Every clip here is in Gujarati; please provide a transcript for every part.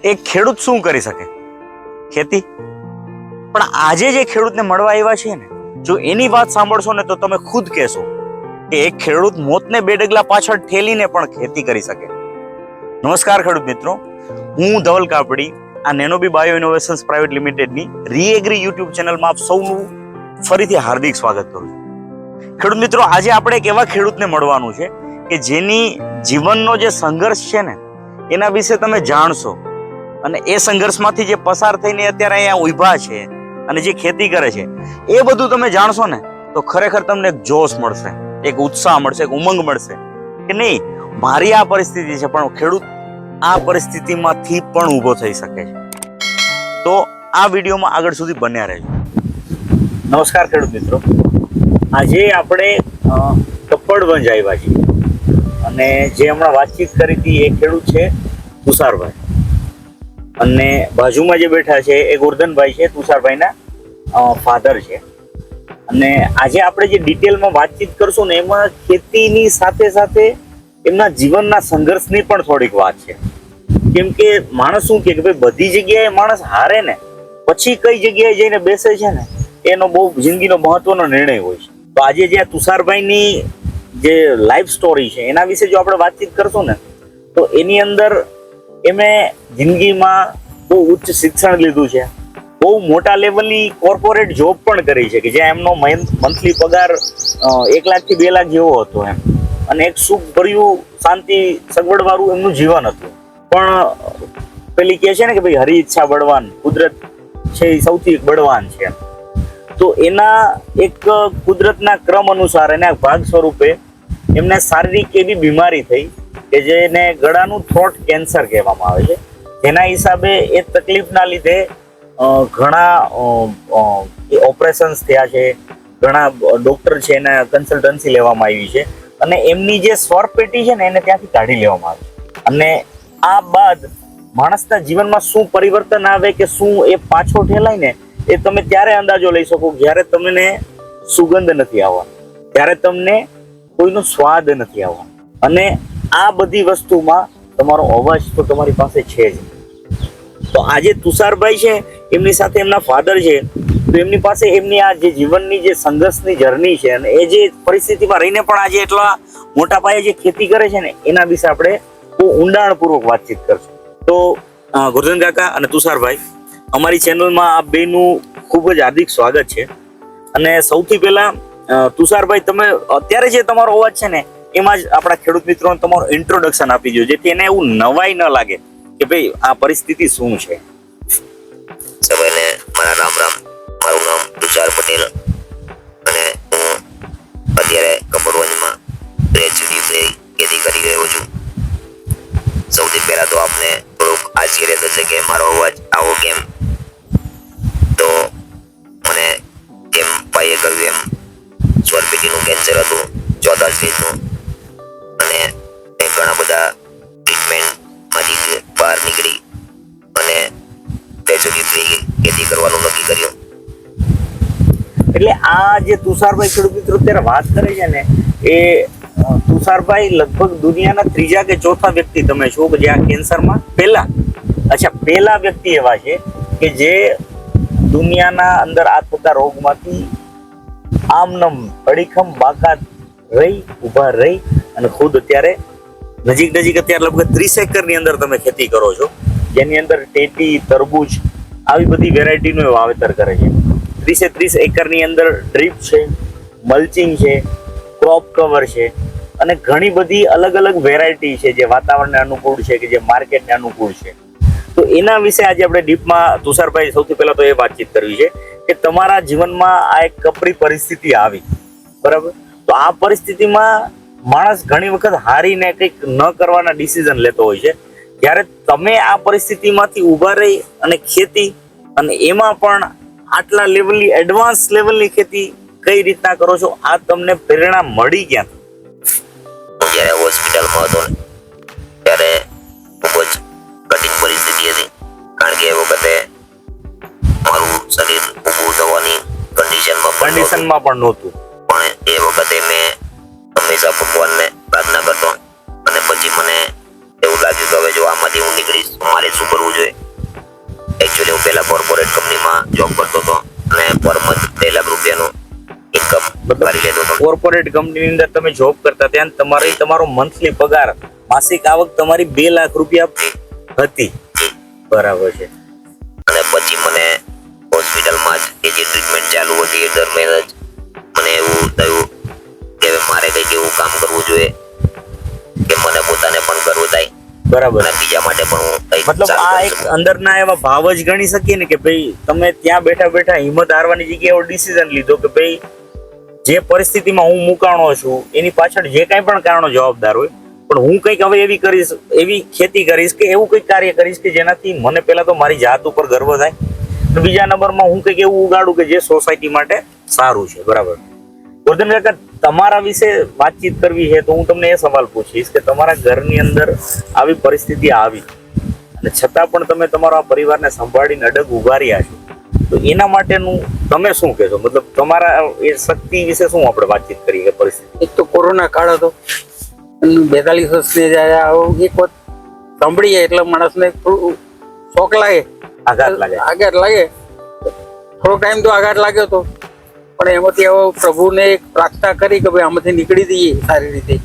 એક ખેડૂત શું કરી શકે? ખેતી. પણ આજે જે ખેડૂતને મળવા આવ્યા છે ને, જો એની વાત સાંભળશો ને તો તમે ખુદ કહેશો કે એક ખેડૂત મોતને બે ડગલા પાછળ ઠેલીને પણ ખેતી કરી શકે. નમસ્કાર ખેડૂત મિત્રો, હું ધવલ કાપડી આ નેનોબી બાયો ઇનોવેશન્સ પ્રાઇવેટ લિમિટેડની રીએગ્રી યુટ્યુબ ચેનલમાં આપ સૌનું ફરીથી હાર્દિક સ્વાગત કરું છું. ખેડૂત મિત્રો, આજે આપણે એક એવા ખેડૂતને મળવાનું છે કે જેની જીવનનો જે સંઘર્ષ છે ને એના વિશે તમે જાણશો, અને એ સંઘર્ષમાંથી જે પસાર થઈને અત્યારે અહીંયા ઊભા છે અને જે ખેતી કરે છે એ બધું તમે જાણશો ને તો ખરેખર તમને એક જોશ મળશે, એક ઉત્સાહ મળશે, એક ઉમંગ મળશે કે નહીં, મારી આ પરિસ્થિતિ છે પણ ખેડૂત આ પરિસ્થિતિમાંથી પણ ઊભો થઈ શકે છે. તો આ વિડીયોમાં આગળ સુધી બન્યા રહેજો. નમસ્કાર ખેડૂત મિત્રો, આજે આપણે કપડવંજ આવ્યા છીએ અને જે હમણાં વાતચીત કરી હતી એ ખેડૂત છે તુષારભાઈ, અને બાજુમાં જે બેઠા છે એ ગોરધનભાઈ છે, તુષારભાઈના ફાધર છે. અને આજે આપણે જે ડિટેલમાં વાતચીત કરશું ને એમાં ખેતીની સાથે સાથે એમના જીવનના સંઘર્ષની પણ થોડીક વાત છે. કેમ કે માણસ શું કે ભાઈ બધી જગ્યાએ માણસ હારે ને પછી કઈ જગ્યાએ જઈને બેસે છે ને એનો બહુ જિંદગીનો મહત્વનો નિર્ણય હોય છે. તો આજે જે તુષારભાઈની જે લાઈફ સ્ટોરી છે એના વિશે જો આપણે વાતચીત કરશું ને તો એની અંદર એમણે જિંદગીમાં બહુ ઉચ્ચ શિક્ષણ લીધું છે, બહુ મોટા લેવલની કોર્પોરેટ જોબ પણ કરી છે કે જ્યાં એમનો મંથલી પગાર 1 લાખ થી 2 લાખ જેવો હતો એમ, અને એક સુખ ભર્યું શાંતિ સગવડ વાળું એમનું જીવન હતું. પણ પેલી કહે છે ને કે ભાઈ હરી ઈચ્છા બળવાન, કુદરત છે એ સૌથી બળવાન છે. તો એના એક કુદરતના ક્રમ અનુસાર એના ભાગ સ્વરૂપે એમને શારીરિક એવી બીમારી થઈ કે જેને ગળાનું થ્રોટ કેન્સર કહેવામાં આવે છે. જેના હિસાબે એ તકલીફના લીધે ઘણા ઓપરેશન્સ થયા છે, ઘણા ડોક્ટર છે એના કન્સલ્ટન્સી લેવામાં આવી છે, અને એમની જે સ્વર પેટી છે ને એને ત્યાંથી કાઢી લેવામાં આવી. અને આ બાદ માણસના જીવનમાં શું પરિવર્તન આવે કે શું એ પાછો ઠેલાય ને એ તમે ત્યારે અંદાજો લઈ શકો જ્યારે તમને સુગંધ નથી આવવાની, ત્યારે તમને કોઈનો સ્વાદ નથી આવવાનો, અને આ બધી વસ્તુમાં તમારો અવાજ તો તમારી પાસે છે જ. તો આજે તુષારભાઈ છે એમની સાથે એમના ફાધર છે, તો એમની પાસે એમની આ જે જીવનની જે સંઘર્ષની જર્ની છે અને એ જે પરિસ્થિતિમાં રહીને પણ આજે એટલા મોટા પાયે જે ખેતી કરે છે ને એના વિશે આપણે બહુ ઊંડાણપૂર્વક વાતચીત કરશું. તો ગોરધન કાકા અને તુષારભાઈ, અમારી ચેનલમાં આ બેનું ખૂબ જ હાર્દિક સ્વાગત છે. અને સૌથી પહેલા તુષારભાઈ, તમે અત્યારે જે તમારો અવાજ છે ને એમાં જ આપણા ખેડૂત મિત્રોને તમારું ઇન્ટ્રોડક્શન આપી દો, જેથી એને એવું નવાઈ ન લાગે કે ભાઈ આ પરિસ્થિતિ શું છે. સૌને મારા રામ રામ. મારું નામ તુષાર પટેલ અને હું અત્યારે કપડવંજમાં રેસિડ્યુ ખેતી કરી રહ્યો છું. સૌથી પહેલા તો આપને થોડુંક આશ્ચર્ય થશે કે મારો અવાજ આવો કેમ. તો મને કેમ ભાઈએ કહ્યું એમ સ્વરપેટીનું કેન્સર હતું, 4 સ્ટેજનું, અને એ ઘણા બધા ટ્રીટમેન્ટમાંથી બહાર નીકળી અને રેસિડ્યુ ખેતી કરવાનું નક્કી કર્યું. એટલે આ જે તુષારભાઈ ખેડૂત મિત્રો અત્યારે વાત કરે છે ને એ તુષારભાઈ લગભગ દુનિયાના 3જા કે 4થા વ્યક્તિ તમે છો કે જે આ કેન્સરમાં પહેલા વ્યક્તિ એવા છે કે જે દુનિયાના અંદર આ થતા રોગમાંથી આમનમ અડીખમ બાકાત ઊભા રહી અને ખુદ અત્યારે નજીક અત્યારે લગભગ 30 એકરની અંદર તમે ખેતી કરો છો, જેની અંદર ટેટી, તરબૂચ આવી બધી વેરાયટીનું વાવેતર કરે છે. 30 એકરની અંદર ડ્રીપ છે, મલ્ચિંગ છે, ક્રોપ કવર છે, અને ઘણી બધી અલગ અલગ વેરાયટી છે જે વાતાવરણને અનુકૂળ છે, કે જે માર્કેટને અનુકૂળ છે. તો એના વિશે આજે આપણે ડીપમાં તુષારભાઈ સૌથી પહેલા તો એ વાતચીત કરવી છે કે તમારા જીવનમાં આ એક કપરી પરિસ્થિતિ આવી, બરાબર? તો આ પરિસ્થિતિમાં માણસ ઘણી વખત હારીને કંઈક ન કરવાના ડિસિઝન લેતો હોય છે. જ્યારે તમે આ પરિસ્થિતિમાંથી ઊભા રહી અને ખેતી, અને એમાં પણ આટલા લેવલની એડવાન્સ લેવલની ખેતી કઈ રીતના કરો છો, આ તમને પ્રેરણા મળી ક્યાંથી? હું જ્યારે હોસ્પિટલમાં હતો ને ત્યારે ખૂબ જ કઠિન પરિસ્થિતિ હતી, કારણ કે એ વખતે મારું શરીર ઊભું થવાની કન્ડિશનમાં પણ નહોતું. પણ એ વખતે મેં હંમેશા ભગવાનને પ્રાર્થના કરતો, અને પછી મને એવું લાગ્યું કે હવે જો આમાં કંપનીમાંથી હું નીકળીશ તો મારે શું કરવું જોઈએ? એકચ્યુઅલી હું પહેલા કોર્પોરેટ કંપનીમાં જોબ કરતો હતો અને પર મંથ 2 લાખ રૂપિયાનું ઇન્કમ કરી લેતો હતો. કોર્પોરેટ કંપનીની અંદર તમે જોબ કરતા ત્યાં તમારો મંથલી પગાર, માસિક આવક તમારી 2 લાખ રૂપિયા હતી. બરાબર છે. અને પછી મને હોસ્પિટલમાં જ જે ટ્રીટમેન્ટ ચાલુ હતી એ દરમિયાન જ મને એવું થયું કે હવે મારે કંઈક એવું કામ કરવું જોઈએ કે મને પોતાને પણ ગર્વ થાય. બરાબર. અને બીજા માટે પણ હું કંઈક મતલબ સારું આ કરી એક શકું. અંદરના એવા ભાવ જ ગણી શકીએ ને કે ભાઈ તમે ત્યાં બેઠા બેઠા હિંમત હારવાની જગ્યાએ એવો ડિસિઝન લીધો કે ભાઈ જે પરિસ્થિતિમાં હું મુકાણો છું એની પાછળ જે કાંઈ પણ કારણો જવાબદાર હોય, પણ હું કંઈક હવે એવી કરીશ, એવી ખેતી કરીશ કે એવું કંઈક કાર્ય કરીશ કે જેનાથી મને પહેલા તો મારી જાત ઉપર ગર્વ થાય, અને બીજા નંબરમાં હું કંઈક એવું ઉગાડું કે જે સોસાયટી માટે સારું છે. બરાબર. ગોરધન કાકા, તમારા વિશે વાતચીત કરવી છે તો હું તમને એ સવાલ પૂછીશ કે તમારા ઘરની અંદર આવી પરિસ્થિતિ આવી અને છતાં પણ તમે તમારા પરિવારને સંભાળીને અડગ ઉભા રહ્યા છો, તો એના માટેનું તમે શું કહેશો? મતલબ તમારા એ શક્તિ વિશે શું આપણે વાતચીત કરીએ કે પરિસ્થિતિ? એક તો કોરોના કાળ હતો, 42 વર્ષની જ્યારે આવો એક વખત સાંભળીએ એટલે માણસને થોડું શોક લાગે, આઘાત લાગે. થોડો ટાઈમ તો આઘાત લાગ્યો હતો, પણ એમાંથી હવે પ્રભુને એક પ્રાર્થના કરી કે ભાઈ આમાંથી નીકળી જઈએ સારી રીતે,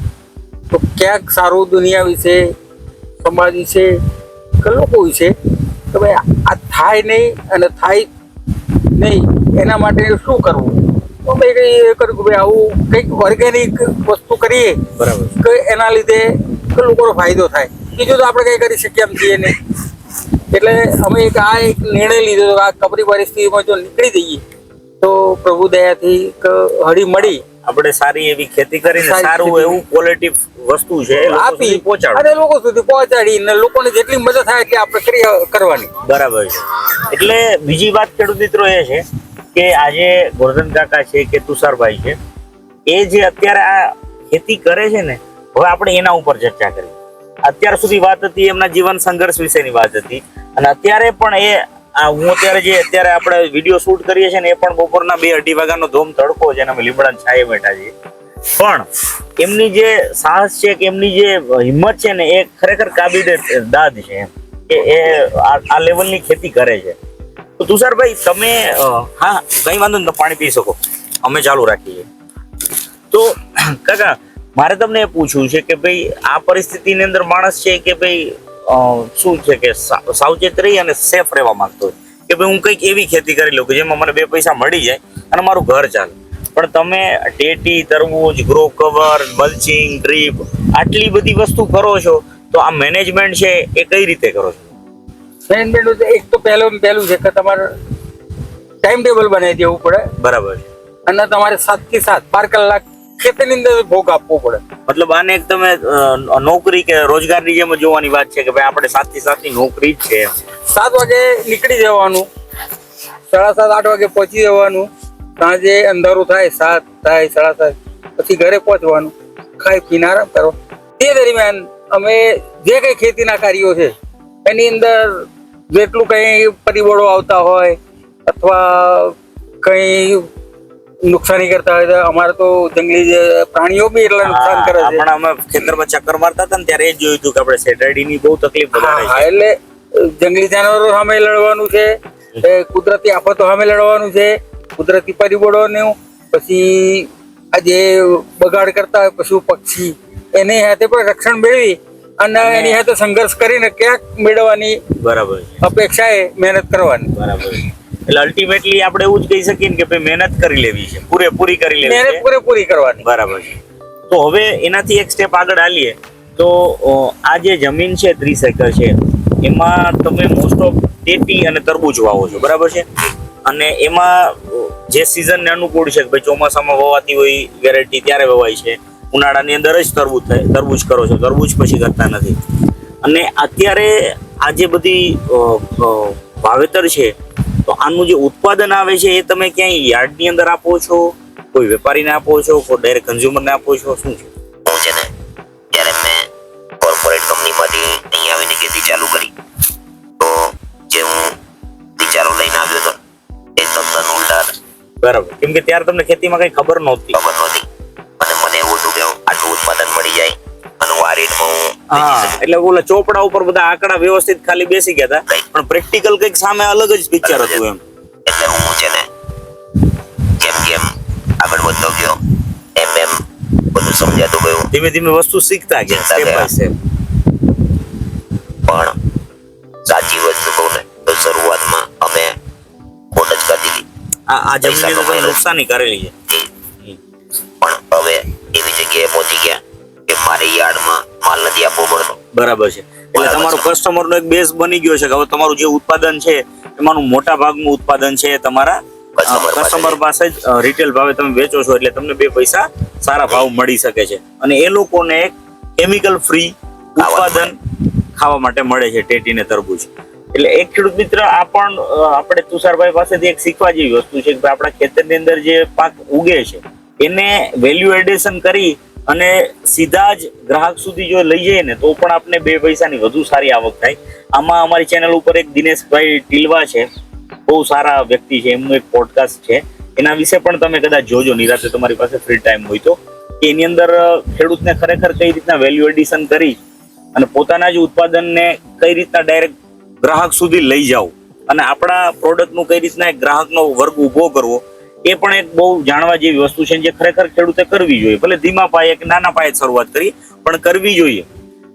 તો ક્યાંક સારું દુનિયા વિશે, સમાજ વિશે, કે લોકો વિશે કે ભાઈ આ થાય નહીં અને થાય નહીં એના માટે શું કરવું. તો મેં કંઈ એ કર્યું કે ભાઈ આવું કંઈક ઓર્ગેનિક વસ્તુ કરીએ. બરાબર. કે એના લીધે કે લોકોનો ફાયદો થાય. બીજું તો આપણે કંઈ કરી શકીએ એમ છીએ નહીં. એટલે અમે એક નિર્ણય લીધો કે આ કપરી પરિસ્થિતિમાં જો નીકળી જઈએ તો પ્રભુ દયાથી હળી મળી આપણે સારી એવી ખેતી કરીને સારું એવું ક્વોલિટી વસ્તુ છે એ લોકો આપી સુધી પહોંચાડો. અને લોકો સુધી પહોંચાડી ને લોકોને જેટલી મદદ થાય એટલી આપણે કરવાની. બરાબર છે. એટલે બીજી વાત ખેડૂત મિત્રો એ છે કે આજે ગોરધન કાકા છે કે તુષારભાઈ છે, એ જે અત્યારે આ ખેતી કરે છે ને, હવે આપણે એના ઉપર ચર્ચા કરી. અત્યાર સુધી વાત હતી એમના જીવન સંઘર્ષ વિશેની વાત હતી, અને અત્યારે પણ હું અત્યારે આપણે વિડીયો શૂટ કરીએ છીએ ને એ પણ બપોરના 2-2:30 વાગ્યાનો ધોમ તડકો છે અને અમે લીમડાની છાંયે બેઠા છીએ, પણ એમની જે સાહસ છે કે એમની જે હિંમત છે ને એ ખરેખર કાબિલે દાદ છે એમ કે એ આ લેવલની ખેતી કરે છે. તો તુષારભાઈ તમે હા કઈ વાંધો નહીં, પાણી પી શકો, અમે ચાલુ રાખીએ. તો કાકા મારે તમને એ પૂછવું છે કે ભાઈ આ પરિસ્થિતિની અંદર માણસ છે કે ભાઈ શું છે કે સાવચેત રહી અને સેફ રહેવા માંગતો હોય કે ભાઈ હું કંઈક એવી ખેતી કરી લઉં કે જેમાં મને 2 પૈસા મળી જાય અને મારું ઘર ચાલે, પણ તમે ટેટી, તરબૂચ, ગ્રો કવર, મલ્ચિંગ, ડ્રીપ આટલી બધી વસ્તુ કરો છો, તો આ મેનેજમેન્ટ છે એ કઈ રીતે કરો છો? મેનેજમેન્ટ એક તો પહેલું છે કે તમારે ટાઈમ ટેબલ બનાવી દેવું પડે. બરાબર છે. અને તમારે 7 થી 7 12 કલાક ખેતીની અંદર ભોગ આપવો પડે. મતલબ આને એક તમે નોકરી કે રોજગારની જેમ જોવાની વાત છે કે ભાઈ આપણે 7 થી 7 ની નોકરી જ છે. 7 વાગે નીકળી જવાનું, 7:30 8 વાગે પહોંચી જવાનું, સાંજે અંધારું થાય 7 થાય 7:30 પછી ઘરે પહોંચવાનું, ખાઈ પીને આરામ કરો. તે દરમિયાન અમે જે કઈ ખેતીના કાર્યો છે એની અંદર જેટલું કઈ પરિબળો આવતા હોય અથવા કઈ નુકસાની કરતા હોય તો અમારે તો જંગલી પ્રાણીઓ બી એટલા નુકસાન કરે છે. પણ અમે ખેતરમાં ચક્કર મારતા હતા ને ત્યારે એ જોયું હતું કે આપણે સેટેલાઇટની બહુ તકલીફ વધારે છે. એટલે જંગલી જાનવરો સામે લડવાનું છે, કુદરતી આફતો સામે લડવાનું છે, કુદરતી પરિબળોનું, પછી આ જે બગાડ કરતા હોય પશુ પક્ષી એની સાથે પણ રક્ષણ મેળવી અને એની સાથે સંઘર્ષ કરીને ક્યાંક મેળવવાની બરાબર અપેક્ષાએ મહેનત કરવાની. બરાબર. એટલે અલ્ટિમેટલી આપણે એવું જ કહી શકીએ કે ભાઈ મહેનત કરી લેવી છે, પૂરેપૂરી કરી લેવી છે, મહેનત પૂરેપૂરી કરવાની. બરાબર છે. તો હવે એનાથી એક સ્ટેપ આગળ આલીએ તો આ જે જમીન છે 30 એકર છે એમાં તમે મોસ્ટ ઓફ ટેટી અને તરબૂચ વાવો છો, બરાબર છે? અને એમાં જે સિઝનને અનુકૂળ છે કે ભાઈ ચોમાસામાં વવાતી હોય વેરાયટી ત્યારે વવાય છે, ઉનાળાની અંદર જ તરબૂચ કરો છો, તરબૂચ પછી કરતા નથી. અને અત્યારે આ જે બધી વાવેતર છે તો આનું જે ઉત્પાદન આવે છે એ તમે ક્યાંય યાર્ડની અંદર આપો છો, કોઈ વેપારીને આપો છો, કોઈ ડાયરેક્ટ કન્ઝ્યુમરને આપો છો, શું છે? હું છે ને જ્યારે મેં કોર્પોરેટ કંપનીમાંથી અહીં આવીને ખેતી ચાલુ કરી તો જે હું વિચારો લઈને આવ્યો હતો એ તદ્દન ઉલટા હતા. બરાબર. કેમ કે ત્યારે તમને ખેતીમાં કઈ ખબર નહોતી. અને મને એવું હતું કે આટલું ઉત્પાદન મળી જાય અને હું આ રેટમાં હું હા એટલે ઓલા ચોપડા ઉપર બધા આંકડા વ્યવસ્થિત ખાલી બેસી ગયા હતા, પણ પ્રેક્ટિકલ કંઈક સામે અલગ જ પિક્ચર હતું એમ. એટલે હું છે ને જેમ જેમ આગળ વધતો ગયો એમ બધું સમજાતું ગયું. ધીમે ધીમે વસ્તુ શીખતા ગયા સ્ટેપ બાય સ્ટેપ. પણ સાચી વસ્તુ કહું ને તો શરૂઆતમાં અમે ખોટ જ કરી દીધી. આ જમીનની તો તમે નુકસાની કરેલી છે. પણ હવે એવી જગ્યાએ પહોંચી ગયા કે મારે યાર્ડમાં માલ નથી આપવો પડતો. બરાબર છે. એટલે તમારો કસ્ટમરનો એક બેઝ બની ગયો છે કે હવે તમારું જે ઉત્પાદન છે એમાંનું મોટા ભાગનું ઉત્પાદન છે એ તમારા કસ્ટમર પાસે જ રિટેલ ભાવે તમે વેચો છો, એટલે તમને 2 પૈસા સારા ભાવ મળી શકે છે અને એ લોકોને એક કેમિકલ ફ્રી ઉત્પાદન ખાવા માટે મળે છે, ટેટી ને તરબૂચ. એટલે એક ખેડૂત મિત્ર આ પણ આપણે તુષારભાઈ પાસેથી એક શીખવા જેવી વસ્તુ છે કે આપણા ખેતરની અંદર જે પાક ઉગે છે એને વેલ્યુ એડિશન કરી અને સીધા જ ગ્રાહક સુધી જો લઈ જઈએ ને તો પણ આપણે 2 પૈસાની વધુ સારી આવક થાય. આમાં અમારી ચેનલ ઉપર એક દિનેશભાઈ ટીલવા છે, બહુ સારા વ્યક્તિ છે, એમનું એક પોડકાસ્ટ છે, એના વિશે પણ તમે કદાચ જોજો નિરાતે તમારી પાસે ફ્રી ટાઈમ હોય તો, કે એની અંદર ખેડૂતને ખરેખર કઈ રીતના વેલ્યુ એડિશન કરી અને પોતાના જ ઉત્પાદનને કઈ રીતના ડાયરેક્ટ ગ્રાહક સુધી લઈ જાવ અને આપણા પ્રોડક્ટનું કઈ રીતના એક ગ્રાહકનો વર્ગ ઊભો કરવો, એ પણ એક બહુ જાણવા જેવી વસ્તુ છે જે ખરેખર ખેડૂતે કરવી જોઈએ. ભલે ધીમા પાયે કે નાના પાયે શરૂઆત કરી પણ કરવી જોઈએ.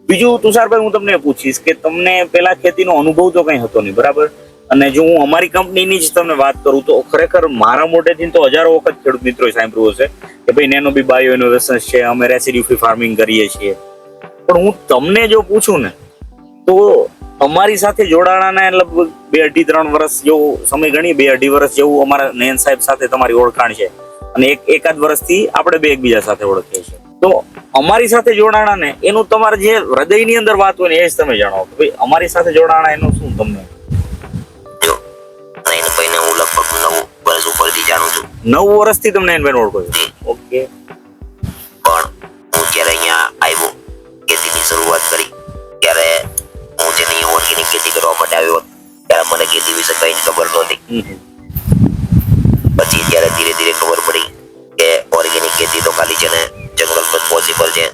બીજું તુષારભાઈ હું તમને પૂછીશ કે તમને પેલા ખેતીનો અનુભવ તો કઈ હતો નહીં, બરાબર? અને જો હું અમારી કંપનીની જ તમને વાત કરું તો ખરેખર મારા મોઢેથી તો હજારો વખત ખેડૂત મિત્રોએ સાંભળ્યું હશે કે ભાઈ નેનોબી બાયો ઇનોવેશન્સ છે, અમે રેસિડ્યુ ફ્રી ફાર્મિંગ કરીએ છીએ. પણ હું તમને જો પૂછું ને તો અમારી સાથે જોડાણાના લગભગ 2-2.5-3 વર્ષ જેવો સમય ગણીએ, 2-2.5 વર્ષ જેવું અમારા નયન સાહેબ સાથે તમારી ઓળખાણ છે અને એકાદ વર્ષથી આપણે 2 એકબીજા સાથે ઓળખીએ છીએ. તો અમારી સાથે જોડાણા ને એનું તમારે જે હૃદયની અંદર વાત હોય ને એ જ તમે જણાવો કે ભાઈ અમારી સાથે જોડાણા એનું શું તમને? જો નયનભાઈને હું લગભગ 9 વર્ષ ઉપરથી જાણું છું. 9 વર્ષથી તમને નયનભાઈને ઓળખો છો? ઓકે. પણ હું જ્યારે અહીંયા આવ્યો ખેતીની શરૂઆત કરી ત્યારે હું જેની ઓર્ગેનિક ખેતી કરવા માટે આવ્યો ત્યારે મને ખેતી વિશે કંઈ જ ખબર નહોતી. પછી ત્યારે ધીરે ધીરે ખબર પડી કે ઓર્ગેનિક ખેતી તો ખાલી છે ને જંગલ પર પોસિબલ છે,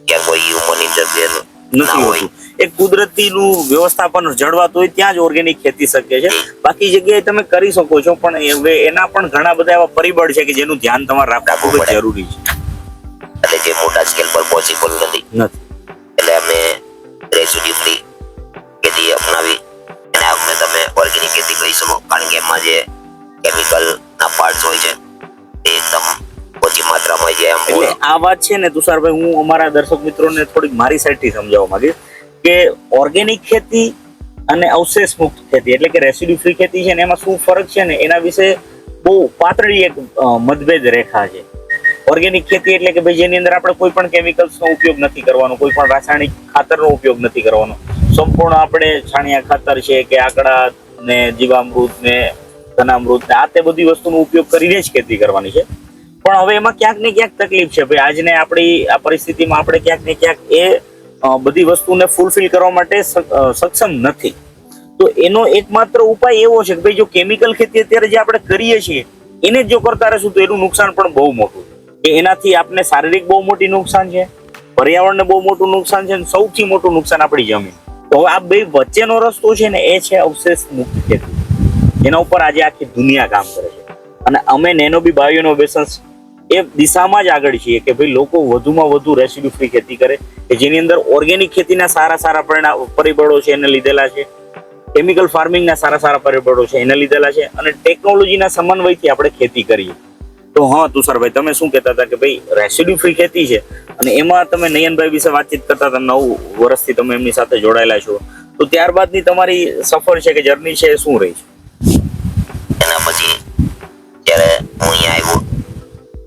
ત્યાં કોઈ હ્યુમન ઇન્ટરફેર નથી હોતું. એક કુદરતીનું વ્યવસ્થાપન જળવાતું હોય ત્યાં જ ઓર્ગેનિક ખેતી શક્ય છે. બાકી જગ્યાએ તમે કરી શકો છો પણ હવે એના પણ ઘણા બધા એવા પરિબળ છે કે જેનું ધ્યાન તમારે રાખવું ખૂબ જ જરૂરી છે. એટલે જે મોટા સ્કેલ પર પોસિબલ નથી. એટલે અમે રેસિડ્યુ ફ્રી ખેતી અપનાવી અને અમે તમે ઓર્ગેનિક ખેતી કરી શકો, કારણ કે એમાં જે કેમિકલના પાર્ટ્સ હોય છે એ એકદમ ઓછી માત્રામાં જે આમ એટલે આ વાત છે ને તુષારભાઈ, હું અમારા દર્શક મિત્રોને થોડીક મારી સાઈડથી સમજાવવા માંગીશ કે ઓર્ગેનિક ખેતી અને અવશેષ મુક્ત ખેતી એટલે કે રેસિડ્યુ ફ્રી ખેતી છે ને એમાં શું ફરક છે ને એના વિશે બહુ પાતળી એક મતભેદ રેખા છે. ઓર્ગેનિક ખેતી એટલે કે ભાઈ જેની અંદર આપણે કોઈ પણ કેમિકલ્સનો ઉપયોગ નથી કરવાનો, કોઈ પણ રાસાયણિક ખાતરનો ઉપયોગ નથી કરવાનો, સંપૂર્ણ આપણે છાણિયા ખાતર છે કે આકડા ને જીવામૃત ને ધનામૃત ને આ તે બધી વસ્તુનો ઉપયોગ કરીને જ ખેતી કરવાની છે. પણ હવે એમાં ક્યાંક ને ક્યાંક તકલીફ છે ભાઈ, આજને આપણી આ પરિસ્થિતિમાં આપણે ક્યાંક ને ક્યાંક એ બધી વસ્તુને ફૂલફિલ કરવા માટે સક્ષમ નથી. તો એનો એકમાત્ર ઉપાય એવો છે કે ભાઈ જો કેમિકલ ખેતી અત્યારે જે આપણે કરીએ છીએ એને જ જો કરતા રહેશું તો એનું નુકસાન પણ બહુ મોટું છે. એનાથી આપણે શારીરિક બહુ મોટી નુકસાન છે, પર્યાવરણને બહુ મોટું નુકસાન છે અને સૌથી મોટું નુકસાન આપણી જમીન. તો હવે આ બે વચ્ચેનો રસ્તો છે ને એ છે અવશેષ મુક્ત ખેતી, જેના ઉપર આજે આખી દુનિયા કામ કરે છે. અને અમે નેનોબી બાયો ઇનોવેશન્સ એ દિશામાં જ આગળ છીએ કે ભાઈ લોકો વધુમાં વધુ રેસિડ્યુ ફ્રી ખેતી કરે કે જેની અંદર ઓર્ગેનિક ખેતીના સારા પરિબળો છે એને લીધેલા છે, કેમિકલ ફાર્મિંગના સારા પરિબળો છે એને લીધેલા છે અને ટેકનોલોજીના સમન્વયથી આપણે ખેતી કરીએ. તો હા તુષારભાઈ, તમે શું કહેતા હતા કે ભાઈ રેસિડ્યુ ફ્રી ખેતી છે અને એમાં તમે નયનભાઈ વિશે વાતચીત કરતા હતા, 9 વર્ષથી તમે એમની સાથે જોડાયેલા છો, તો ત્યારબાદની તમારી સફર છે કે જર્ની છે શું રહી છે? એના પછી જ્યારે હું અહીંયા આવ્યો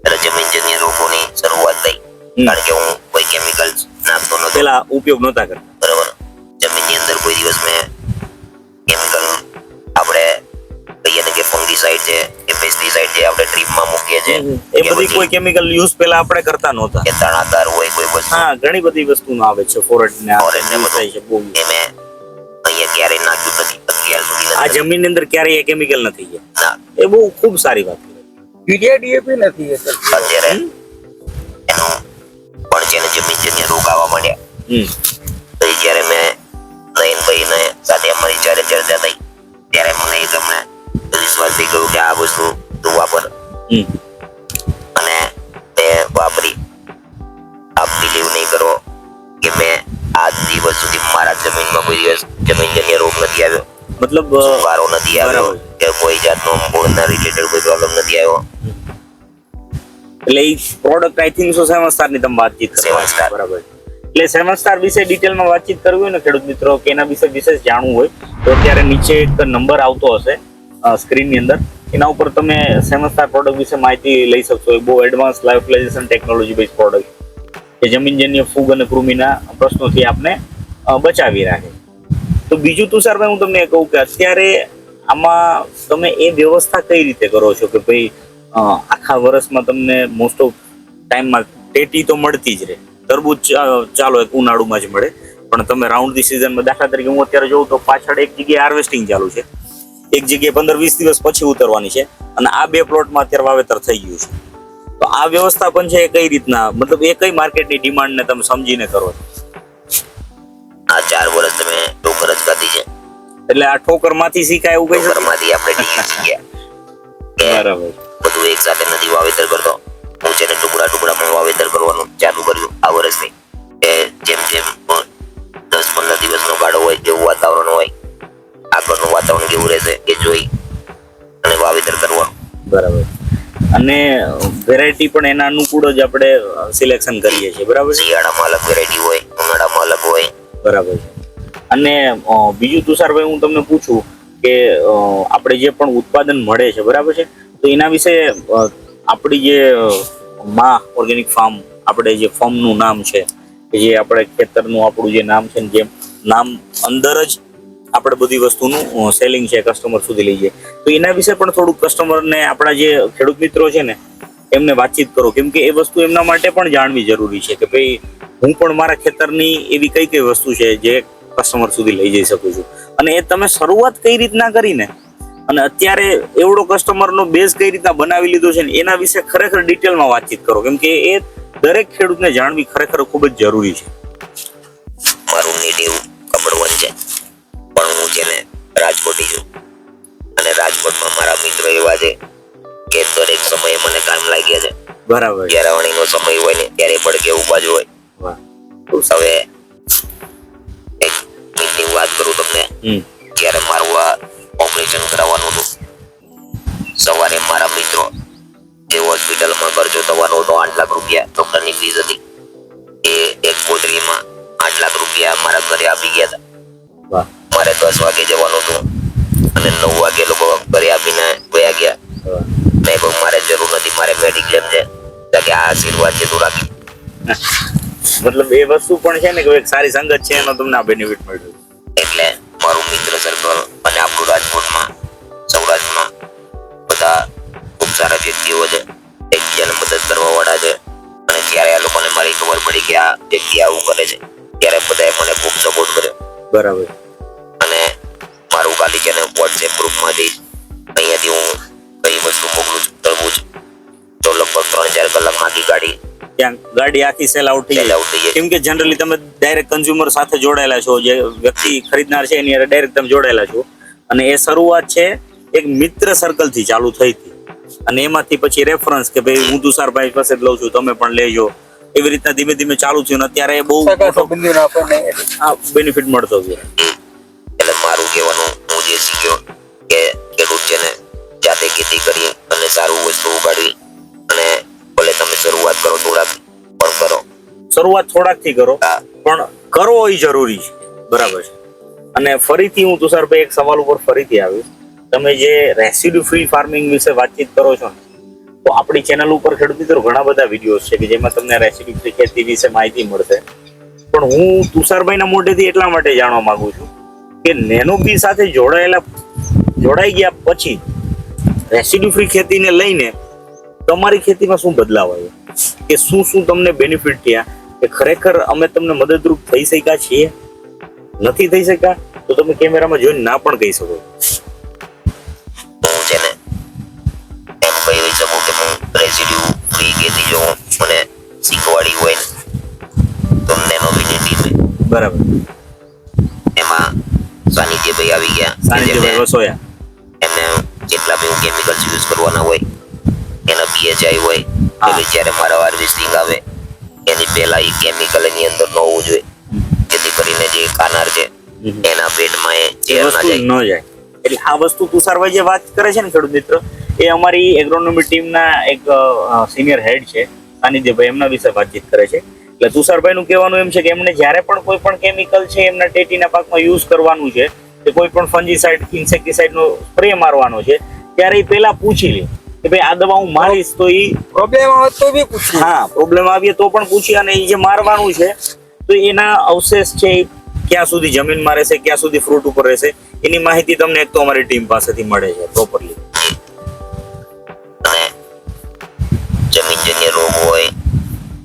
ત્યારે જમીનજન્ય રોગોની શરૂઆત થઈ, કારણ કે હું કોઈ કેમિકલ્સ નાખતો નહોતો. પેલા ઉપયોગ નહોતા કરતા, બરાબર. જમીનની અંદર કોઈ દિવસ મેં કેમિકલ આપણે કહીએ ને કે ફંગીસાઇડ છે કે પેસ્ટિસાઇડ છે આપણે ડ્રીપમાં મૂકીએ છીએ એ બધી કોઈ કેમિકલ યુઝ પેલા આપણે કરતા નહોતા. કે તણાદાર હોય કોઈ વસ્તુ, હા ઘણી બધી વસ્તુનો આવે છે, ફોરેટ ને બધું છે બહુ. એ મેં અહીંયા ક્યારેય નાખ્યું નથી અત્યાર સુધી. આ જમીનની અંદર ક્યારેય એ કેમિકલ નથી ગયા. ના, એ બહુ ખૂબ સારી વાત છે. યુરિયા ડીએપી નથી એ સર. અત્યારે એનું પણ છે ને જમીનજન્ય રોગ આવવા માંડ્યા. હમ. અને તે વાપરી. આપ બિલીવ નહીં કરો કે મેં આજ દિવસ સુધી મારા જમીનમાં કોઈ દિવસ જમીનજન્ય રોગ નથી આવ્યો, મતલબ સુકારો નથી આવ્યો, બરાબર. કે કોઈ જાતનો મૂળના રિલેટેડ કોઈ પ્રોબ્લેમ નથી આવ્યો. એટલે એ product I think so 7 star ની તમે વાતચીત કરો. 7 સ્ટાર. બરાબર. એટલે 7 સ્ટાર વિશે ડિટેલમાં વાતચીત કરવી હોય ને ખેડૂત મિત્રો, કે એના વિશે વિશેષ જાણવું હોય તો અત્યારે નીચે એક નંબર આવતો હશે સ્ક્રીનની અંદર, એના ઉપર તમે 7 સ્ટાર પ્રોડક્ટ વિશે માહિતી લઈ શકશો. એ બહુ એડવાન્સ લાયોફિલાઇઝેશન ટેકનોલોજી બેઝ પ્રોડક્ટ કે જમીનજન્ય ફૂગ અને કૃમિના પ્રશ્નોથી આપને બચાવી રાખે. તો બીજું તુષારભાઈ હું તમને કહું કે અત્યારે આમાં તમે એ વ્યવસ્થા કઈ રીતે કરો છો કે ભાઈ આખા વર્ષમાં તમને મોસ્ટ ઓફ ટાઈમમાં ટેટી તો મળતી જ રહે, તરબૂચ ચાલો એક ઉનાળુમાં જ મળે, પણ તમે રાઉન્ડ ધી સિઝનમાં દાખલા તરીકે હું અત્યારે જોઉં તો પાછળ એક જગ્યાએ હાર્વેસ્ટિંગ ચાલુ છે, એક જગ્યાએ 15-20 દિવસ પછી ઉતરવાની છે, અને આ 2 પ્લોટમાં અત્યારે વાવેતર થઈ ગયું છે. તો આ વ્યવસ્થા પણ છે એ કઈ રીતના, મતલબ એ કઈ માર્કેટની ડિમાન્ડને તમે સમજીને કરો છો? આ 4 વર્ષ તમે ઠોકર જ ખાધી છે. એટલે આ ઠોકર માંથી શીખાય એવું કઈ શકાય? ઠોકરમાંથી આપણે ડીલ શીખ્યા કે બરાબર. બધું એક સાથે નથી વાવેતર કરતો. હું છે ને ટુકડા વાવેતર કરવાનું ચાલુ કર્યું આ વર્ષથી. કે જેમ જેમ 10-15 દિવસનો ગાળો હોય, જેવું વાતાવરણ હોય, આગળનું વાતાવરણ કેવું રહેશે એ જોઈ અને વાવેતર કરવાનું. બરાબર. અને વેરાયટી પણ એના અનુકૂળ જ આપણે સિલેક્શન કરીએ છીએ. બરાબર. શિયાળામાં અલગ વેરાયટી હોય, ઉનાળામાં અલગ હોય. બરાબર છે. અને બીજું તુષારભાઈ હું તમને પૂછું કે આપણે જે પણ ઉત્પાદન મળે છે, બરાબર છે, તો એના વિશે આપણી જે મા ઓર્ગેનિક ફાર્મ, આપણે જે ફાર્મનું નામ છે, કે જે આપણે ખેતરનું આપણું જે નામ છે, જે નામ અંદર જ આપણે બધી વસ્તુનું સેલિંગ છે કસ્ટમર સુધી લઈ જઈએ, તો એના વિશે પણ થોડુંક કસ્ટમરને, આપણા જે ખેડૂત મિત્રો છે ને એમને વાતચીત કરો, કેમ કે એ વસ્તુ એમના માટે પણ જાણવી જરૂરી છે કે ભાઈ હું પણ મારા ખેતરની એવી કઈ કઈ વસ્તુ છે જે કસ્ટમર સુધી લઈ જઈ શકું છું. અને એ તમે શરૂઆત કઈ રીતના કરીને અને અત્યારે એવડો કસ્ટમરનો બેઝ કઈ રીતના બનાવી લીધો છે ને એના વિશે ખરેખર ડિટેલમાં વાતચીત કરો, કેમ કે એ દરેક ખેડૂતને જાણવી ખરેખર ખૂબ જ જરૂરી છે. મારું નેટિવ કપડવન છે, પણ હું છે ને રાજકોટી છું. અને રાજકોટમાં મારા મિત્રો એવા છે કે દરેક સમયે મને કામ લાગ્યા છે. બરાબર. જ્યારે વાણીનો સમય હોય ને ત્યારે પડકે ઉભા જ હોય. વાહ. હવે એક મિનિટની વાત કરું તમને. જ્યારે મારું આ ઓપરેશન કરાવવાનું હતું, સવારે મારા મિત્રો જે હોસ્પિટલમાં ખર્ચો થવાનો હતો 8 લાખ રૂપિયા ડોક્ટરની ફીસ હતી, એ એક કોથળીમાં 8 લાખ રૂપિયા મારા ઘરે આપી ગયા હતા. વાહ. મારે 10 વાગે જવાનું હતું અને 9 વાગે લોકો ઘરે આપીને વયા ગયા. મેં કહ્યું મારે જરૂર નથી, મારે મેડિક્લેમ છે, કે આ આશીર્વાદ છે તું રાખી. મતલબ એ વસ્તુ પણ છે ને કે એક સારી સંગત છે એનો તમને આ બેનિફિટ મળ્યો. એટલે મારું મિત્ર સર્કલ અને આપણું રાજકોટમાં, સૌરાષ્ટ્રમાં બધા ખૂબ સારા વ્યક્તિઓ છે, એકબીજાને મદદ કરવા વાળા છે. અને જ્યારે આ લોકોને મારી ખબર પડી કે આ વ્યક્તિ આવું કરે છે, ત્યારે બધાએ મને ખૂબ સપોર્ટ કર્યો. બરાબર. અને મારું ખાલી છે ને વોટ્સએપ ગ્રુપમાંથી અહીંયાથી હું કઈ વસ્તુ મોકલું છું, તરબૂચ, તો લગભગ 3-4 કલાકમાં આખી ગાડી ત્યાં ગાડી આખી સેલ આઉટ થઈ જાય, કેમ કે જનરલી તમે ડાયરેક્ટ કન્ઝ્યુમર સાથે જોડાયેલા છો, જે વ્યક્તિ ખરીદનાર છે એની ડાયરેક્ટ તમે જોડાયેલા છો, અને એ શરૂઆત છે એક મિત્ર સર્કલ થી ચાલુ થઈ હતી, અને એમાંથી પછી રેફરન્સ કે ભાઈ હું તુષારભાઈ પાસે જ લઉં છું, તમે પણ લેજો, એવી રીતના ધીમે ધીમે ચાલુ થયું. અત્યારે બહુ બેનિફિટ મળતો ગયો. એટલે મારું કહેવાનું, હું જે શીખ્યો કે ખેડૂત છે ને જાતે ખેતી કરી અને સારું વસ્તુ ઉગાડવી, અને ભલે તમે શરૂઆત કરો થોડાક, પણ કરો. શરૂઆત થોડાક થી કરો, પણ કરો એ જરૂરી છે. બરાબર છે. અને ફરીથી હું તુષારભાઈ એક સવાલ ઉપર ફરીથી આવીશ, તમે જે રેસિડ્યુ ફ્રી ફાર્મિંગ વિશે વાતચીત કરો છો ને, તો આપણી ચેનલ ઉપર ખેડૂત મિત્રો ઘણા બધા વિડીયોઝ છે કે જેમાં તમને રેસિડ્યુ ફ્રી ખેતી વિશે માહિતી મળશે. પણ હું તુષારભાઈના મોઢેથી એટલા માટે જાણવા માંગુ છું કે નેનો બી સાથે જોડાઈ ગયા પછી રેસિડ્યુ ફ્રી ખેતીને લઈને તમારી ખેતીમાં શું બદલાવ આવ્યો, કે શું શું તમને બેનિફિટ થયા, કે ખરેખર અમે તમને મદદરૂપ થઈ શક્યા છીએ, નથી થઈ શક્યા, તો તમે કેમેરામાં જોઈને ના પણ કહી શકો. હું છે ને એમ કહી શકું કે હું રેસિડ્યુ ફ્રી ખેતી જો મને શીખવાડી હોય ને તો નેનો બીની ટીમે. બરાબર. એમાં સાનિધ્યભાઈ આવી ગયા, સાનિધ્યભાઈ વસોયા. એમને જેટલા બી કેમિકલ્સ યુઝ કરવાના હોય એના પીએચઆઈ હોય એટલે જ્યારે મારા હાર્વેસ્ટિંગ આવે એની પહેલા એ કેમિકલ એની અંદર ન હોવું જોઈએ, જેથી કરીને જે કાનાર છે એના પેટમાં એ ઝેર ના વસ્તુ જાય. ન જાય. એટલે આ વસ્તુ તુષારભાઈ જે વાત કરે છે ને ખેડૂત મિત્રો, એ અમારી એગ્રોનોમી ટીમના એક સિનિયર હેડ છે સાનિધ્યભાઈ, એમના વિશે વાતચીત કરે છે. એટલે તુષારભાઈ નું કહેવાનું એમ છે કે એમને જ્યારે પણ કોઈ પણ કેમિકલ છે એમના ટેટીના પાકમાં યુઝ કરવાનું છે, કે કોઈ પણ ફંજીસાઇડ ઇન્સેક્ટિસાઇડ નો સ્પ્રે મારવાનો છે, ત્યારે એ પહેલા પૂછી લે કે ભાઈ આ દવા હું મારીશ તો એ પ્રોબ્લેમ આવે તો બી પૂછીએ. હા પ્રોબ્લેમ આવીએ તો પણ પૂછી, અને એ જે મારવાનું છે તો એના અવશેષ છે એ ક્યાં સુધી જમીનમાં રહેશે, ક્યાં સુધી ફ્રૂટ ઉપર રહેશે, એની માહિતી તમને એક તો અમારી ટીમ પાસેથી મળે છે પ્રોપરલી. અને જમીનજન્ય રોગ હોય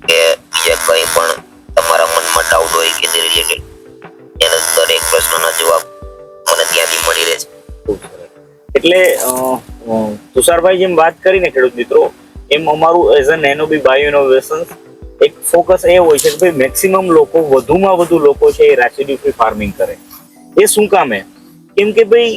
કે બીજા કંઈ પણ તમારા મનમાં ડાઉટ હોય ખેતી રિલેટેડ, એના દરેક પ્રશ્નનો જવાબ મને ત્યાંથી મળી રહે છે. ખૂબ સરસ. એટલે તુષારભાઈ જેમ વાત કરીને ખેડૂત મિત્રો, એમ અમારું એઝ અ નેનોબી બાયો ઇનોવેશન એક ફોકસ એ હોય છે કે ભાઈ મેક્સિમમ લોકો, વધુમાં વધુ લોકો છે એ રેસિડ્યુ ફ્રી ફાર્મિંગ કરે. એ શું કામે? કેમ કે ભાઈ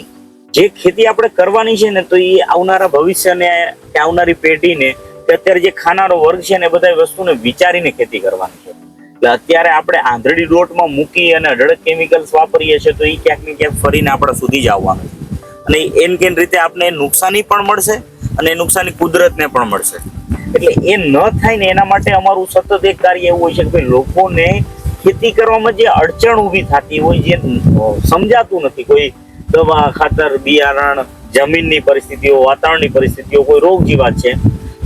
જે ખેતી આપણે કરવાની છે ને, તો એ આવનારા ભવિષ્યને કે આવનારી પેઢીને કે અત્યારે જે ખાનારો વર્ગ છે ને, એ બધા વસ્તુને વિચારીને ખેતી કરવાની છે. એટલે અત્યારે આપણે આંધળી દોટમાં મૂકી અને અઢળક કેમિકલ્સ વાપરીએ છીએ, તો એ ક્યાંક ને ક્યાંક ફરીને આપણા સુધી જ આવવાનું છે. અને એન કેન રીતે આપણે નુકસાની પણ મળશે અને નુકસાની કુદરતને પણ મળશે. એટલે એ ન થાય ને એના માટે અમારું સતત એક કાર્ય એવું હોય છે કે ભાઈ લોકોને ખેતી કરવામાં જે અડચણ ઊભી થતી હોય, જે સમજાતું નથી, કોઈ દવા, ખાતર, બિયારણ, જમીનની પરિસ્થિતિઓ, વાતાવરણની પરિસ્થિતિઓ, કોઈ રોગ જીવાત છે,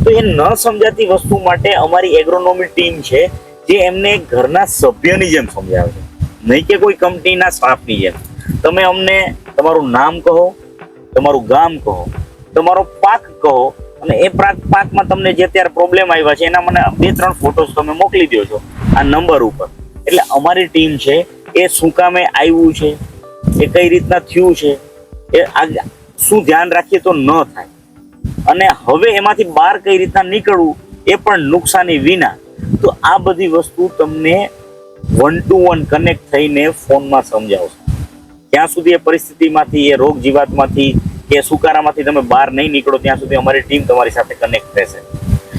તો એ ન સમજાતી વસ્તુ માટે અમારી એગ્રોનોમી ટીમ છે જે એમને ઘરના સભ્યની જેમ સમજાવે છે, નહીં કે કોઈ કંપનીના સ્ટાફની જેમ. તમે અમને તમારું નામ કહો, તમારું ગામ કહો, તમારો પાક કહો, અને એ પાકમાં તમને જે અત્યારે પ્રોબ્લેમ આવ્યા છે એના મને 2-3 ફોટોસ તમે મોકલી દો છો આ નંબર ઉપર. એટલે અમારી ટીમ છે એ શું કામે આવ્યું છે, એ કઈ રીતના થયું છે, એ શું ધ્યાન રાખીએ તો ન થાય, અને હવે એમાંથી બહાર કઈ રીતના નીકળવું એ પણ નુકસાની વિના. તો આ બધી વસ્તુ તમને 1-to-1 કનેક્ટ થઈને ફોનમાં સમજાવશે. જ્યાં સુધી એ પરિસ્થિતિમાંથી, એ રોગ જીવાતમાંથી કે સુકારામાંથી તમે બહાર નહીં નીકળો ત્યાં સુધી અમારી ટીમ તમારી સાથે કનેક્ટ રહેશે.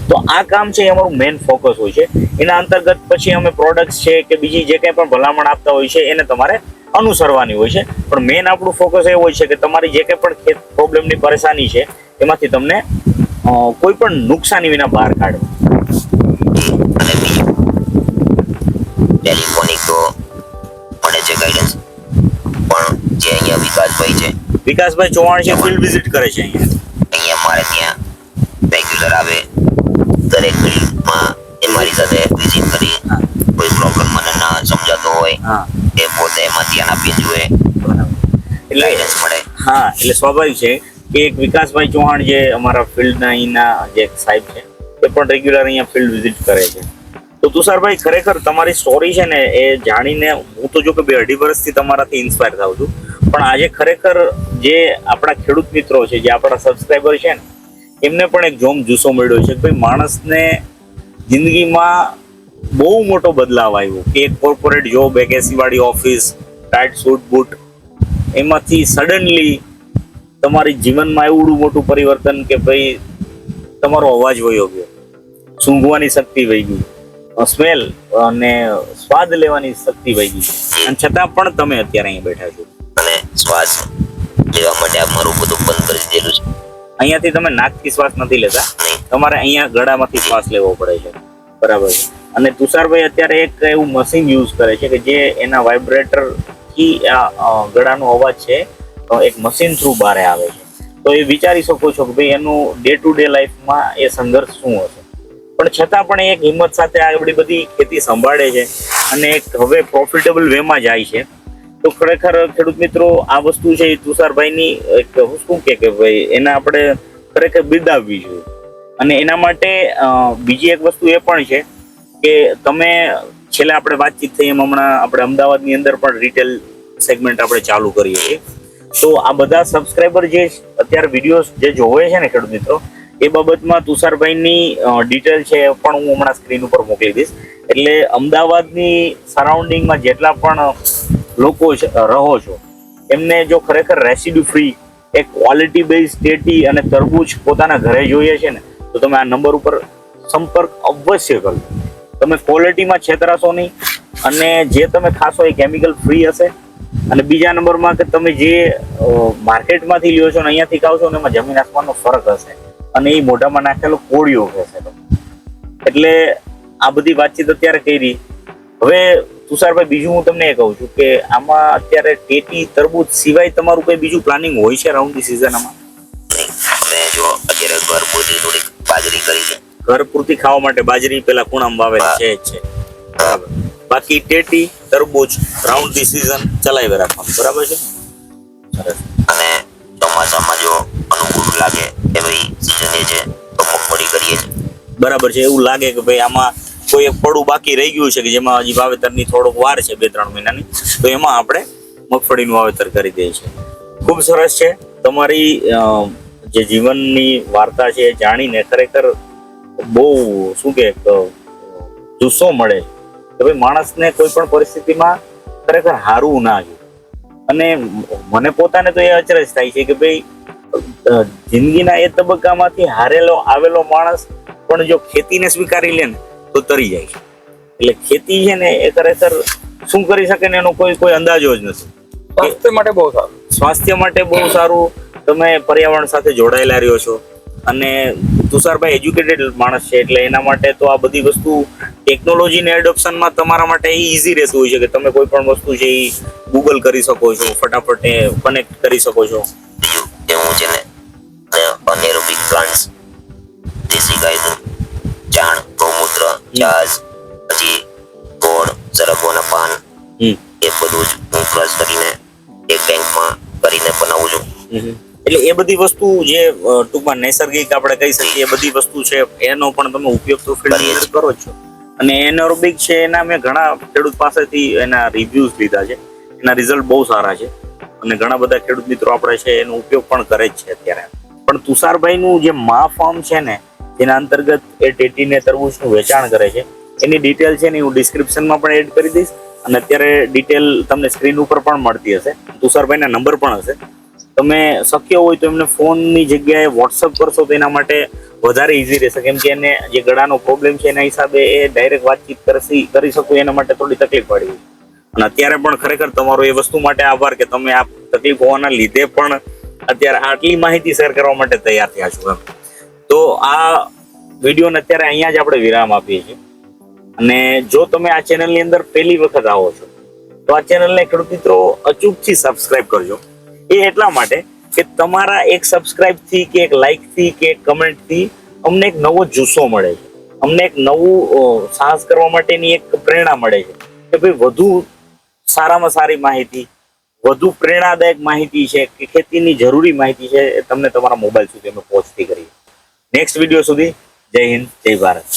તો આ કામ છે એ અમારું મેઇન ફોકસ હોય છે. એના અંતર્ગત પછી અમે પ્રોડક્ટ્સ છે કે બીજી જે કંઈ પણ ભલામણ આપતા હોય છે એને તમારે અનુસરવાની હોય છે. પણ મેઇન આપણું ફોકસ એ હોય છે કે તમારી જે કંઈ પણ ખેત પ્રોબ્લેમની પરેશાની છે એમાંથી તમને કોઈ પણ નુકસાની વિના બહાર કાઢો. અને બીજું ટેલિફોનિક તો મળે છે ગાઈડન્સ, પણ જે અહીંયા વિકાસભાઈ છે, વિકાસભાઈ ચૌહાણ છે, ફિલ્ડ વિઝિટ કરે છે અહીંયા મારે ત્યાં રેગ્યુલર આવે, દરેક ફિલ્ડમાં એ મારી સાથે વિઝિટ કરી કોઈ પ્રોબ્લેમ મને ના સમજાતો હોય એ પોતે એમાં ધ્યાન આપી જોઈએ, એટલે ગાઈડન્સ મળે. હા, એટલે સ્વાભાવિક છે કે એક વિકાસભાઈ ચૌહાણ જે અમારા ફિલ્ડના અહીંના જે સાહેબ છે એ પણ રેગ્યુલર અહીંયા ફિલ્ડ વિઝિટ કરે છે. તો તુષારભાઈ, ખરેખર તમારી સ્ટોરી છે ને એ જાણીને હું તો જો કે 2-2.5 વર્ષથી તમારાથી ઇન્સ્પાયર થાઉં છું, પણ આજે ખરેખર જે આપણા ખેડૂત મિત્રો છે, જે આપણા સબસ્ક્રાઈબર છે ને, એમને પણ એક જોમ જુસ્સો મળ્યો છે કે ભાઈ માણસને જિંદગીમાં બહુ મોટો બદલાવ આવ્યો, કે એક કોર્પોરેટ જોબ, એક એસી વાળી ઓફિસ, ટાઈટ સૂટ બૂટ, એમાંથી સડનલી તમારી જીવનમાં એવડું મોટું પરિવર્તન કે ભાઈ તમારો અવાજ વયો ગયો, સૂંઘવાની શક્તિ વહી ગઈ, સ્મેલ અને સ્વાદ લેવાની શક્તિ વહી ગઈ, અને છતાં પણ તમે અત્યારે અહીં બેઠા છો. અને શ્વાસ લેવા માટે આ મારું બધું બંધ કરી દીધેલું છે. અહીંયાથી તમે નાકથી શ્વાસ નથી લેતા, તમારે અહીંયા ગળામાંથી શ્વાસ લેવો પડે છે, બરાબર છે. અને તુષારભાઈ અત્યારે એક એવું મશીન યુઝ કરે છે કે જે એના વાઇબ્રેટર થી ગળાનો અવાજ છે એક મશીન થ્રુ બહાર આવે છે. તો એ વિચારી શકો છો કે ભાઈ એનું ડે ટુ ડે લાઈફમાં એ સંઘર્ષ શું હશે, પણ છતાં પણ એક હિંમત સાથે આ બધી ખેતી સંભાળે છે અને એક હવે પ્રોફિટેબલ વેમાં જાય છે. તો ખરેખર ખેડૂત મિત્રો, આ વસ્તુ છે એ તુષારભાઈની એક શું કે ભાઈ એને આપણે ખરેખર બિરદાવવી જોઈએ. અને એના માટે બીજી એક વસ્તુ એ પણ છે કે તમે છેલ્લે આપણે વાતચીત થઈ એમ હમણાં આપણે અમદાવાદની અંદર પણ રિટેલ સેગમેન્ટ આપણે ચાલુ કરીએ છીએ. તો આ બધા સબસ્ક્રાઈબર જે અત્યારે વિડીયોઝ જે જોવે છે ને ખેડૂત મિત્રો, એ બાબતમાં તુષારભાઈની ડિટેલ છે એ પણ હું હમણાં સ્ક્રીન ઉપર મોકલી દઈશ. એટલે અમદાવાદની સરાઉન્ડિંગમાં જેટલા પણ લોકો રહો છો એમને જો ખરેખર રેસિડ્યુ ફ્રી એક ક્વોલિટી બેઝ ટેટી અને તરબૂચ પોતાના ઘરે જોઈએ છે ને, તો તમે આ નંબર ઉપર સંપર્ક અવશ્ય કરજો. તમે ક્વોલિટીમાં છેતરાશો નહીં, અને જે તમે ખાશો એ કેમિકલ ફ્રી હશે. અને બીજા નંબરમાં કે તમે જે માર્કેટમાંથી લ્યો છો ને અહીંયાથી ખાવ છો ને એમાં જમીન આસમાનનો ફરક હશે, અને એ મોઢામાં નાખેલો કોળિયો હશે. એટલે આ બધી વાતચીત અત્યારે કરી. હવે તુષારભાઈ, બીજું હું તમને એ કહું છું કે આમાં અત્યારે ટેટી તરબૂચ સિવાય તમારું કઈ બીજું પ્લાનિંગ હોય છે રાઉન્ડ ધી સીઝન? આમાં અમે જો અત્યારે ઘર પૂરતી થોડીક બાજરી કરી છે. ઘર પૂરતી ખાવા માટે બાજરી પેલા ખૂણામાં વાવેલી છે જ છે, બરાબર. બાકી ટેટી તરબૂચ રાઉન્ડ ધી સીઝન ચલાવી રાખવાનું, બરાબર છે. સરસ. અને ચોમાસામાં જો અનુકૂળ લાગે એવી સીઝન એ છે તો મગફળી કરીએ છીએ. બરાબર છે. એવું લાગે કે ભાઈ આમાં કોઈ એક પડું બાકી રહી ગયું છે કે જેમાં હજી વાવેતરની થોડોક વાર છે, 2-3 મહિનાની, તો એમાં આપણે મગફળીનું વાવેતર કરી દઈએ છીએ. ખૂબ સરસ છે. તમારી જે જીવનની વાર્તા છે એ જાણીને ખરેખર બહુ શું કે જુસ્સો મળે કે ભાઈ માણસને કોઈ પણ પરિસ્થિતિમાં ખરેખર હારવું ના જોઈએ. અને મને પોતાને તો એ અચરજ થાય છે કે ભાઈ જિંદગીના એ તબક્કામાંથી હારેલો આવેલો માણસ પણ જો ખેતીને સ્વીકારી લે ને તો તરી જાય છે. એટલે ખેતી છે ને એ ખરેખર શું કરી શકે ને એનો કોઈ અંદાજો જ નથી. સ્વાસ્થ્ય માટે બહુ સારું. સ્વાસ્થ્ય માટે બહુ સારું. તમે પર્યાવરણ સાથે જોડાયેલા રહ્યો છો, અને તુષારભાઈ એજ્યુકેટેડ માણસ છે, એટલે એના માટે તો આ બધી વસ્તુ ટેકનોલોજીને એડોપ્શનમાં તમારા માટે ઈઝી રહેતું હોય છે કે તમે કોઈ પણ વસ્તુ છે એ ગૂગલ કરી શકો છો, ફટાફટ કનેક્ટ કરી શકો છો. બીજું કે હું છે ને અનેરોબિક પ્લાન્ટ્સ, દેશી ગાયનું જાણ, ગૌમૂત્ર, છાશ, પછી ગોળ, સરગવાના પાન, એ બધું જ હું ક્રશ કરીને એક ટેન્કમાં કરીને બનાવું છું. એટલે એ બધી વસ્તુ જે ટૂંકમાં નૈસર્ગિક આપણે કહી શકીએ એ બધી વસ્તુ છે, એનો પણ તમે ઉપયોગ તો ફિલ્ડની અંદર કરો જ છો. અને એનોરોબિક છે એના મેં ઘણા ખેડૂત પાસેથી એના રિવ્યુઝ લીધા છે, એના રિઝલ્ટ બહુ સારા છે, અને ઘણા બધા ખેડૂત મિત્રો આપણે છે એનો ઉપયોગ પણ કરે જ છે અત્યારે. પણ તુષારભાઈનું જે મા ફાર્મ છે ને, જેના અંતર્ગત એ ટેટીને તરબૂચનું વેચાણ કરે છે, એની ડિટેલ છે ને હું ડિસ્ક્રિપ્શનમાં પણ એડ કરી દઈશ, અને અત્યારે ડિટેલ તમને સ્ક્રીન ઉપર પણ મળતી હશે. તુષારભાઈના નંબર પણ હશે. તમે શક્ય હોય તો એમને ફોનની જગ્યાએ વોટ્સઅપ કરશો તો એના માટે વધારે ઈઝી રહેશે, કેમ કે એને જે ગળાનો પ્રોબ્લેમ છે એના હિસાબે એ ડાયરેક્ટ વાતચીત કરી શકું એના માટે થોડી તકલીફ પડી. અને અત્યારે પણ ખરેખર તમારો એ વસ્તુ માટે આભાર કે તમે આ તકલીફ હોવાના લીધે પણ અત્યારે આટલી માહિતી શેર કરવા માટે તૈયાર થયા છો. તો આ વિડીયોને અત્યારે અહીંયા જ આપણે વિરામ આપીએ છીએ. અને જો તમે આ ચેનલની અંદર પહેલી વખત આવો છો તો આ ચેનલને ખેડૂત મિત્રો અચૂકથી સબસ્ક્રાઇબ કરજો. એ એટલા માટે કે તમારા એક સબસ્ક્રાઇબ થી કે એક લાઇક થી કે એક કમેન્ટ થી અમને એક નવો જુસ્સો મળે છે, અમને એક નવું સાહસ કરવા માટેની એક પ્રેરણા મળે છે કે ભાઈ વધુ સારામાં સારી માહિતી, વધુ પ્રેરણાદાયક માહિતી છે કે ખેતીની જરૂરી માહિતી છે એ તમને તમારા મોબાઈલ સુધી અમે પહોંચતી કરીએ. નેક્સ્ટ વિડીયો સુધી જય હિન્દ, જય ભારત.